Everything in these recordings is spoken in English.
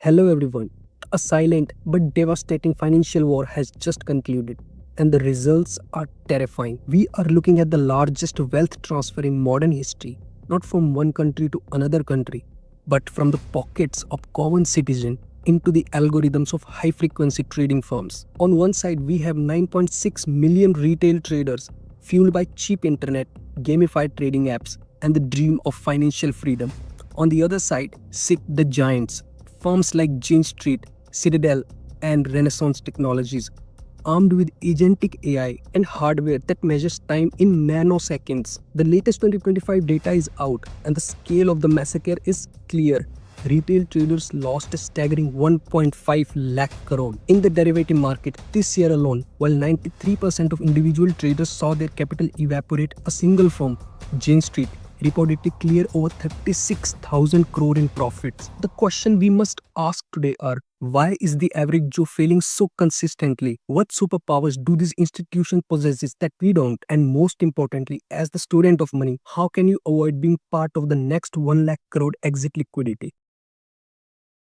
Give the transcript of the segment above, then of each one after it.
Hello everyone. A silent but devastating financial war has just concluded, and the results are terrifying. We are looking at the largest wealth transfer in modern history, not from one country to another country, but from the pockets of common citizen into the algorithms of high-frequency trading firms. On one side, we have 9.6 million retail traders fueled by cheap internet, gamified trading apps, and the dream of financial freedom. On the other side sit the giants, firms like Jane Street, Citadel, and Renaissance Technologies, armed with agentic AI and hardware that measures time in nanoseconds. The latest 2025 data is out, and the scale of the massacre is clear. Retail traders lost a staggering 1.5 lakh crore in the derivative market this year alone, while 93% of individual traders saw their capital evaporate. A single firm, Jane Street, reportedly clear over 36,000 crore in profits. The question we must ask today are, why is the average Joe failing so consistently? What superpowers do these institutions possess that we don't? And most importantly, as the student of money, how can you avoid being part of the next 1 lakh crore exit liquidity?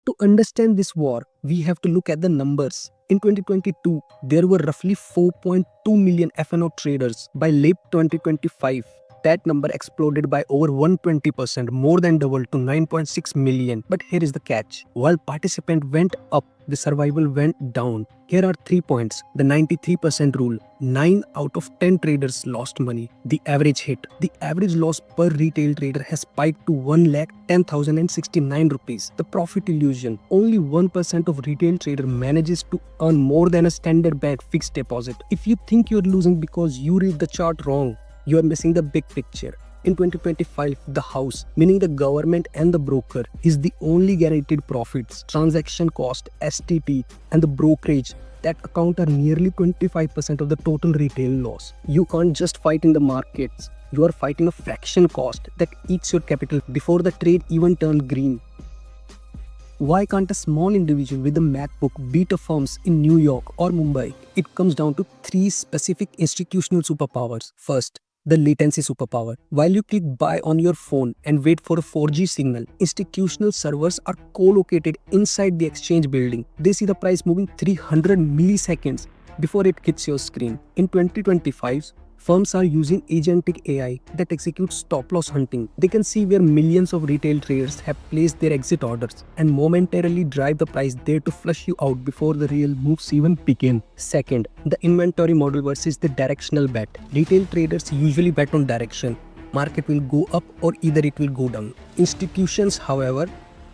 To understand this war, we have to look at the numbers. In 2022, there were roughly 4.2 million F&O traders. By late 2025, that number exploded by over 120%, more than doubled to 9.6 million. But here is the catch. While participants went up, the survival went down. Here are 3 points. The 93% rule. 9 out of 10 traders lost money. The average hit. The average loss per retail trader has spiked to 1,10,069 rupees. The profit illusion. Only 1% of retail trader manages to earn more than a standard bank fixed deposit. If you think you're losing because you read the chart wrong, you are missing the big picture. In 2025, the house, meaning the government and the broker, is the only guaranteed profits. Transaction cost, STT, and the brokerage that account are nearly 25% of the total retail loss. You can't just fight in the markets. You are fighting a fraction cost that eats your capital before the trade even turned green. Why can't a small individual with a MacBook beat a firms in New York or Mumbai? It comes down to 3 specific institutional superpowers. First, the latency superpower. While you click buy on your phone and wait for a 4G signal, institutional servers are co-located inside the exchange building. They see the price moving 300 milliseconds before it hits your screen. In 2025, firms are using agentic AI that executes stop-loss hunting. They can see where millions of retail traders have placed their exit orders and momentarily drive the price there to flush you out before the real moves even begin. Second, the inventory model versus the directional bet. Retail traders usually bet on direction. Market will go up or either it will go down. Institutions, however,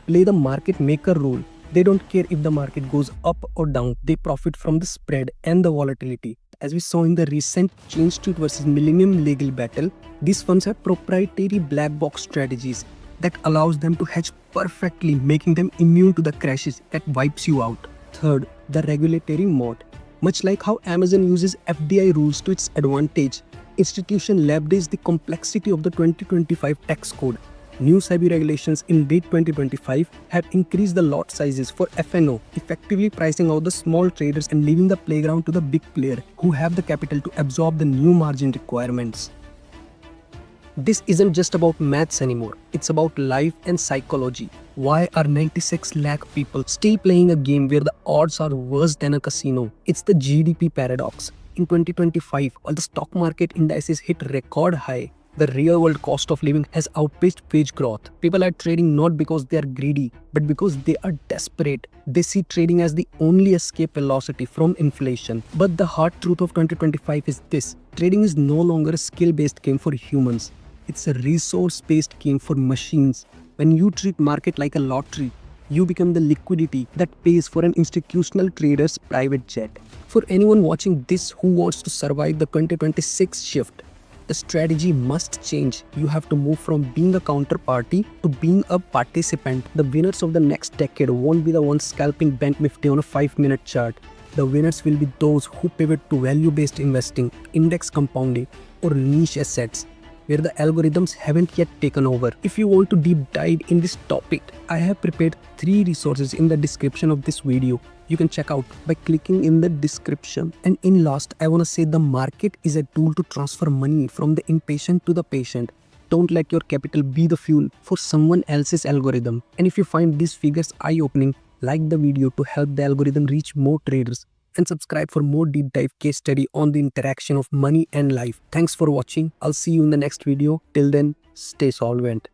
play the market maker role. They don't care if the market goes up or down. They profit from the spread and the volatility. As we saw in the recent Jane Street versus Millennium legal battle, these firms have proprietary black box strategies that allows them to hedge perfectly, making them immune to the crashes that wipes you out. Third, the regulatory moat. Much like how Amazon uses FDI rules to its advantage, institutions leverage the complexity of the 2025 tax code. New SEBI regulations in late 2025 have increased the lot sizes for F&O, effectively pricing out the small traders and leaving the playground to the big player who have the capital to absorb the new margin requirements. This isn't just about maths anymore, it's about life and psychology. Why are 96 lakh people still playing a game where the odds are worse than a casino? It's the GDP paradox. In 2025, while the stock market indices hit record high, the real world cost of living has outpaced wage growth. People are trading not because they are greedy, but because they are desperate. They see trading as the only escape velocity from inflation. But the hard truth of 2025 is this: trading is no longer a skill-based game for humans. It's a resource-based game for machines. When you treat market like a lottery, you become the liquidity that pays for an institutional trader's private jet. For anyone watching this who wants to survive the 2026 shift, the strategy must change. You have to move from being a counterparty to being a participant. The winners of the next decade won't be the ones scalping Bank Nifty on a 5-minute chart. The winners will be those who pivot to value-based investing, index compounding, or niche assets where the algorithms haven't yet taken over. If you want to deep dive in this topic, I have prepared 3 resources in the description of this video. You can check out by clicking in the description. And in last, I want to say the market is a tool to transfer money from the impatient to the patient. Don't let your capital be the fuel for someone else's algorithm. And if you find these figures eye-opening, Like the video to help the algorithm reach more traders, and subscribe for more deep dive case study on the interaction of money and life. Thanks for watching. I'll see you in the next video. Till then, stay solvent.